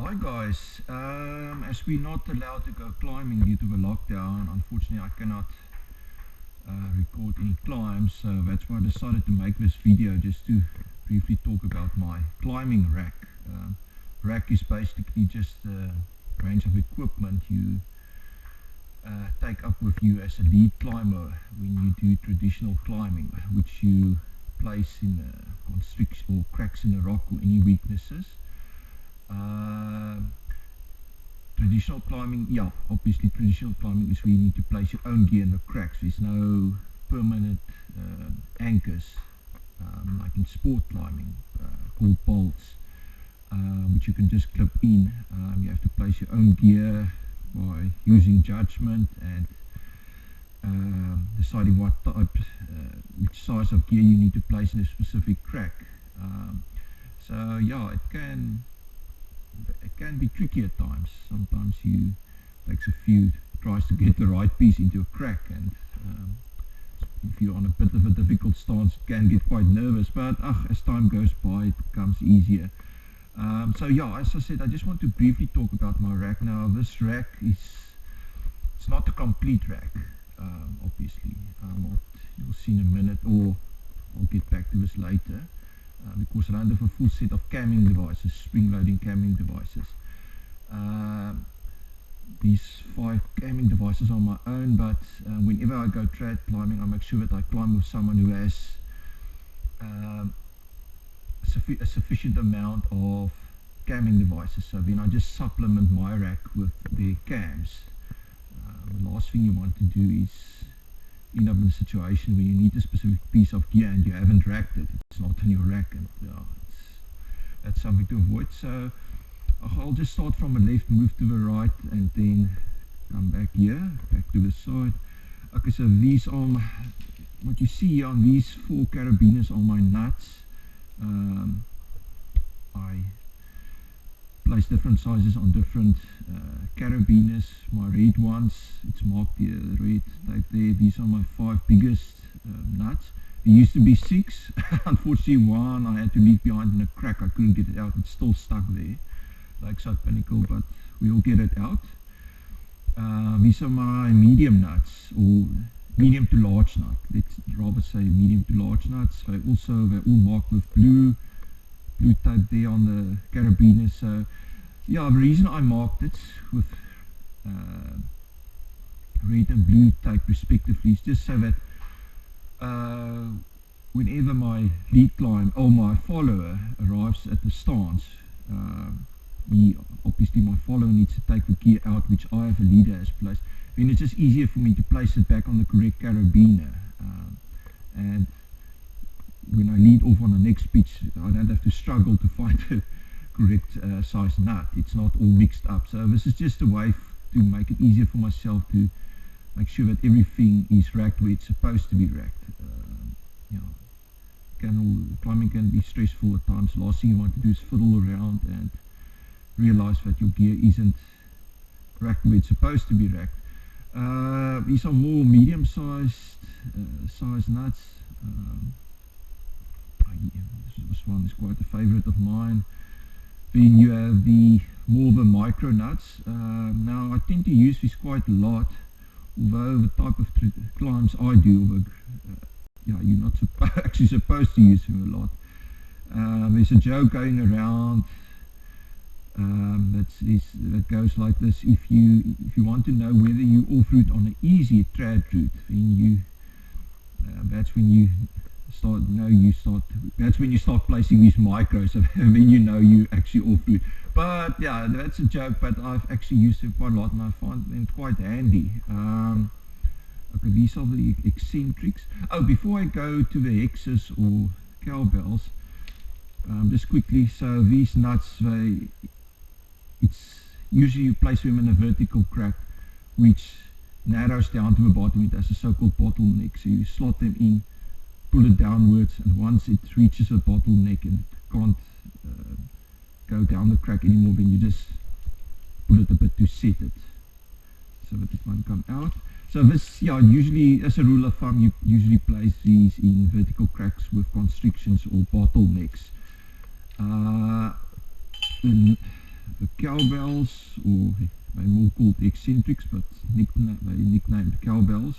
Hi guys, as we're not allowed to go climbing due to the lockdown, unfortunately I cannot record any climbs, so that's why I decided to make this video just to briefly talk about my climbing rack. Rack is basically just a range of equipment you take up with you as a lead climber when you do traditional climbing, which you place in constriction or cracks in the rock or any weaknesses. Traditional climbing, obviously traditional climbing is where you need to place your own gear in the cracks. There's no permanent anchors like in sport climbing called bolts, which you can just clip in. You have to place your own gear by using judgment and deciding what type, which size of gear you need to place in a specific crack. So yeah, it can be tricky at times. Sometimes you takes a few tries to get the right piece into a crack, and if you're on a bit of a difficult stance, it can get quite nervous. But as time goes by, it becomes easier. So yeah, as I said, I just want to briefly talk about my rack. Now, this rack it's not a complete rack, obviously. You'll see in a minute, or I'll get back to this later. Because I don't have a full set of camming devices, spring-loading camming devices. These 5 camming devices are my own, but whenever I go trad climbing, I make sure that I climb with someone who has a sufficient amount of camming devices. So then I just supplement my rack with their cams. The last thing you want to do is end up in a situation where you need a specific piece of gear and you haven't racked it. It's not in your rack, and that's something to avoid. So I'll just start from the left, move to the right, and then come back here, back to the side. Okay, so these are what you see on these 4 carabiners are my nuts. I place different sizes on different carabiners. My red ones, it's marked here, red type there. These are my 5 biggest nuts. There used to be 6. Unfortunately, one I had to leave behind in a crack. I couldn't get it out. It's still stuck there, like so pinnacle, but we'll get it out. These are my medium nuts, or medium to large nut. Let's rather say medium to large nuts. They're all marked with blue tape there on the carabiner. So yeah, the reason I marked it with red and blue tape respectively is just so that whenever my lead climb or my follower arrives at the stance, obviously my follower needs to take the gear out which I have a leader has placed. Then it's just easier for me to place it back on the correct carabiner, and when I lead off on the next pitch, I don't have to struggle to find the correct size nut. It's not all mixed up. So this is just a way to make it easier for myself to make sure that everything is racked where it's supposed to be racked. Climbing can be stressful at times. The last thing you want to do is fiddle around and realize that your gear isn't racked where it's supposed to be racked. These are more medium-sized size nuts. This one is quite a favorite of mine. Then you have the micro nuts. Now I tend to use these quite a lot, although the type of climbs I do, you're not actually supposed to use them a lot. There's a joke going around that goes like this: if you want to know whether you off-route on an easy trad route, then that's when you start placing these micros, and then you know you actually off-route. But yeah, that's a joke, but I've actually used them quite a lot and I find them quite handy. Okay, these are the eccentrics. Oh, before I go to the hexes or cowbells, just quickly, so these nuts, it's usually you place them in a vertical crack which narrows down to the bottom. It has a so-called bottleneck, so you slot them in, pull it downwards, and once it reaches a bottleneck and it can't go down the crack anymore, then you just pull it a bit to set it so that it won't come out. So this, usually as a rule of thumb, you usually place these in vertical cracks with constrictions or bottlenecks. The cowbells, or they're more called eccentrics, but they nicknamed cowbells.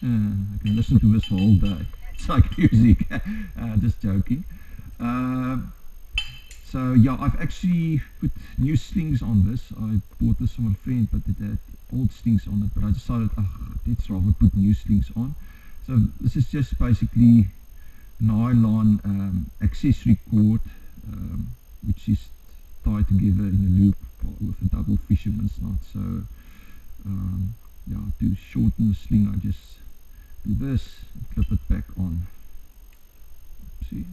I can listen to this the whole day. It's like music. Just joking. So yeah, I've actually put new slings on this. I bought this from a friend, but it had old slings on it. But I decided, let's rather put new slings on. So this is just basically nylon accessory cord, which is tied together in a loop with a double fisherman's knot. So yeah, to shorten the sling, I just do this and clip it back on. See?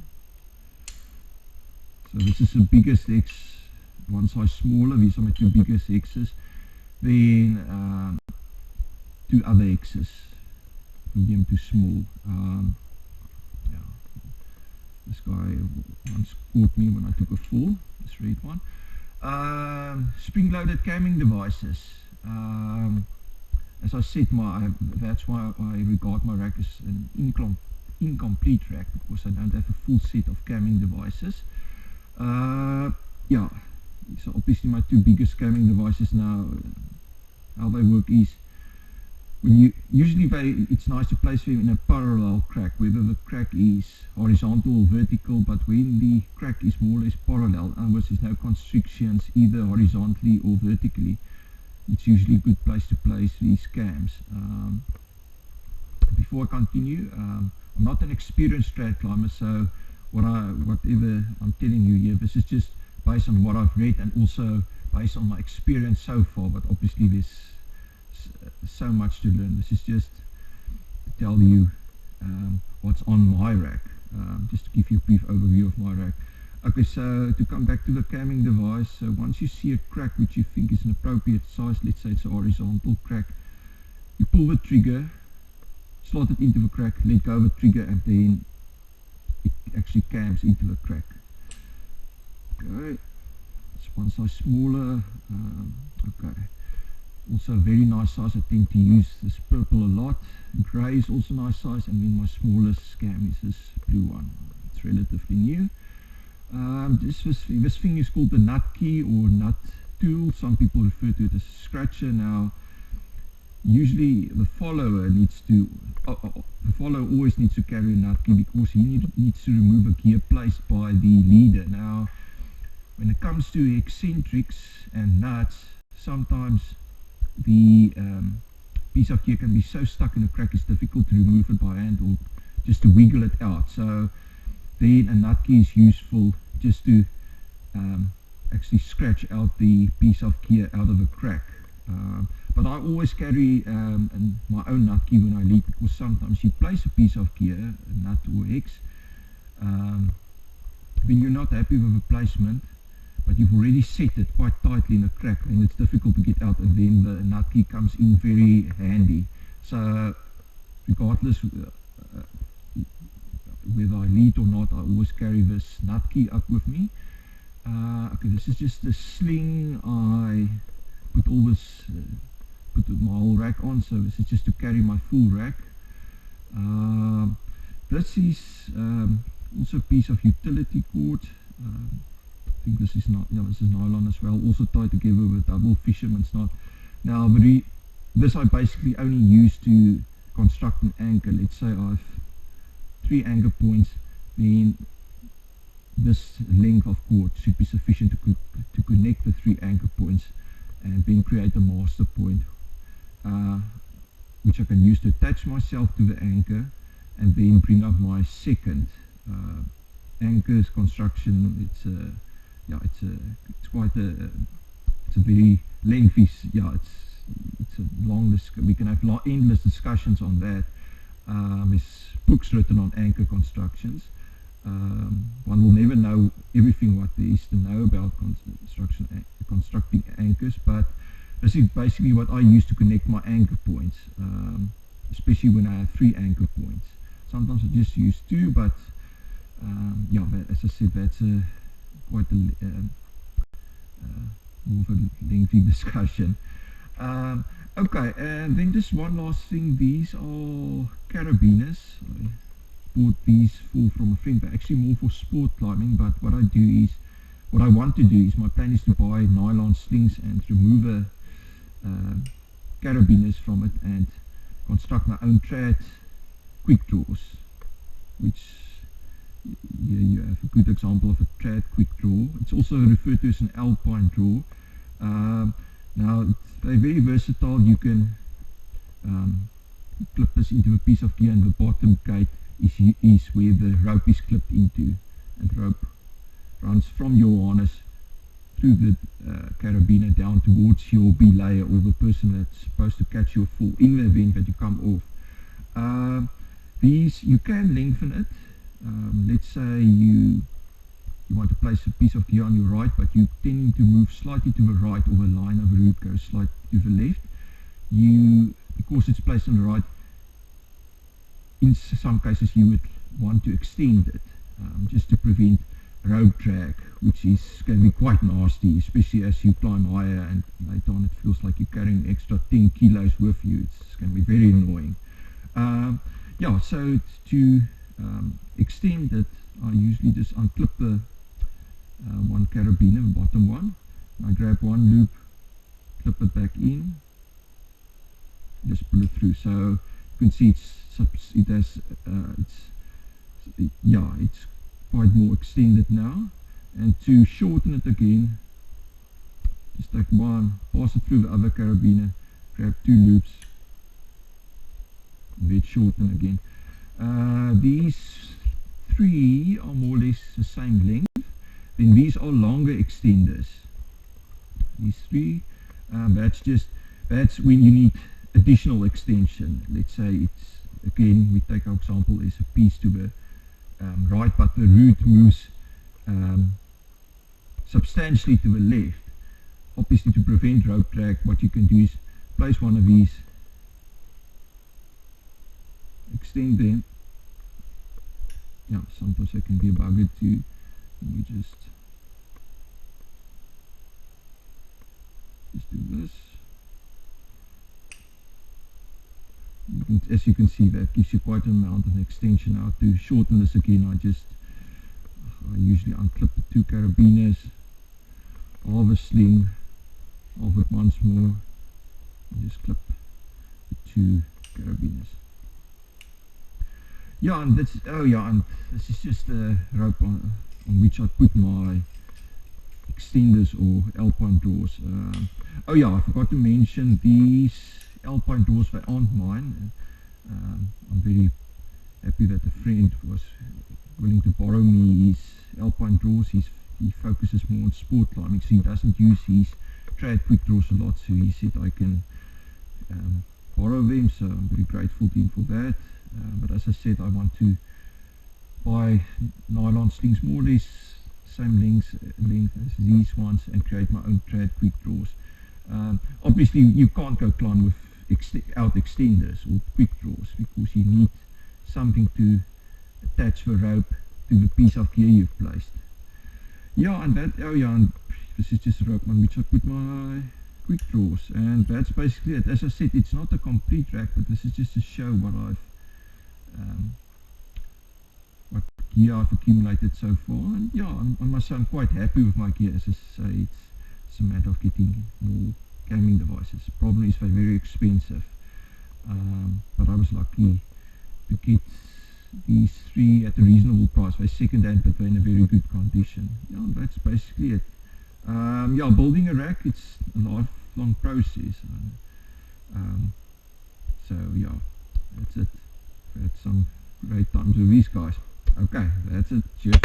So this is the biggest X, one size smaller. These are my two biggest X's. Then two other X's, medium to small. Yeah. This guy once caught me when I took a fall, this red one. Spring-loaded camming devices. As I said, that's why I regard my rack as an incomplete rack, because I don't have a full set of camming devices. Yeah, so obviously my two biggest camming devices now, how they work is, when it's nice to place them in a parallel crack, whether the crack is horizontal or vertical, but when the crack is more or less parallel, in other words, there's no constrictions either horizontally or vertically, it's usually a good place to place these cams. Before I continue, I'm not an experienced trad climber, so whatever I'm telling you here, this is just based on what I've read and also based on my experience so far, but obviously there's so much to learn. This is just to tell you what's on my rack, just to give you a brief overview of my rack. Okay, so to come back to the camming device, so once you see a crack which you think is an appropriate size, let's say it's a horizontal crack, you pull the trigger, slot it into the crack, let go of the trigger, and then it actually cams into the crack. Okay, it's one size smaller. Okay, also a very nice size. I tend to use this purple a lot. Grey is also nice size, and then my smallest cam is this blue one. It's relatively new. This thing is called the nut key or nut tool. Some people refer to it as a scratcher. Now, usually the follower always needs to carry a nut key, because he needs to remove a gear placed by the leader. Now, when it comes to eccentrics and nuts, sometimes the piece of gear can be so stuck in a crack it's difficult to remove it by hand or just to wiggle it out. So then a nut key is useful just to actually scratch out the piece of gear out of a crack. But I always carry my own nut key when I lead, because sometimes you place a piece of gear, a nut or X, when you're not happy with the placement, but you've already set it quite tightly in a crack, and it's difficult to get out, and then the nut key comes in very handy. So regardless whether I lead or not, I always carry this nut key up with me. Okay, this is just the sling I put my whole rack on, so this is just to carry my full rack. This is also a piece of utility cord. I think this is this is nylon as well, also tied together with a double fisherman's knot. Now this I basically only use to construct an anchor. Let's say I have 3 anchor points, then this length of cord should be sufficient to connect the 3 anchor points, and then create a master point, which I can use to attach myself to the anchor, and then bring up my second anchor's construction. It's a very lengthy. It's a long. We can have endless discussions on that. There's books written on anchor constructions. One will never know everything what there is to know about constructing anchors, but this is basically what I use to connect my anchor points, especially when I have 3 anchor points. Sometimes I just use 2, but yeah, as I said, that's quite more of a lengthy discussion. Okay, and then just one last thing. These are carabiners. I bought these from a friend, but actually more for sport climbing. But what I do is what I want to do is, my plan is to buy nylon slings and remove carabiners from it and construct my own trad quick draws, which here you have a good example of a trad quick draw. It's also referred to as an alpine draw. Now they're very versatile. You can clip this into a piece of gear, and the bottom gate is where the rope is clipped into, and the rope runs from your harness through the carabiner down towards your belayer, or the person that's supposed to catch your fall in the event that you come off. These, you can lengthen it. Let's say you want to place a piece of gear on your right, but you tend to move slightly to the right, or the line of the route goes slightly to the left. Because it's placed on the right, in some cases you would want to extend it, just to prevent rope drag, which is going to be quite nasty, especially as you climb higher, and later on it feels like you're carrying extra 10 kilos with you. It's going to be very annoying. Yeah, so to extend it, I usually just unclip the one carabiner, the bottom one. I grab one loop, clip it back in, just pull it through. So you can see it's quite more extended now. And to shorten it again, just take one, pass it through the other carabiner, grab two loops, and then shorten again. These three are more or less the same length. Then these are longer extenders. These three, that's when you need additional extension. Let's say we take our example as a piece to the right, but the route moves substantially to the left. Obviously, to prevent rope drag, what you can do is place one of these, extend them. Yeah, sometimes I can be a bugger too. You just do this. As you can see, that gives you quite an amount of extension. Now to shorten this again, I usually unclip the two carabiners, half a sling, half it once more, and just clip the two carabiners. Yeah, and this is just the rope on which I put my extenders or alpine draws. Oh yeah, I forgot to mention these alpine draws, they aren't mine. I'm very happy that a friend was willing to borrow me his alpine draws. He focuses more on sport climbing, so he doesn't use his trad quick draws a lot, so he said I can borrow them, so I'm very grateful to him for that. But as I said, I want to buy nylon slings more or less same length as these ones, and create my own trad quick draws. Obviously you can't go climb with out extenders or quick draws, because you need something to attach the rope to the piece of gear you've placed. Yeah, and this is just a rope on which I put my quick draws, and that's basically it. As I said, it's not a complete rack, but this is just to show what gear I've accumulated so far. And yeah, I must say I'm quite happy with my gear. As I say, it's a matter of getting more gaming devices. The problem is they're very expensive, but I was lucky to get these three at a reasonable price. They're second hand, but they're in a very good condition. Yeah, that's basically it. Yeah, building a rack, it's a lifelong process. So yeah, that's it. I've had some great times with these guys. Okay, that's it. Cheers.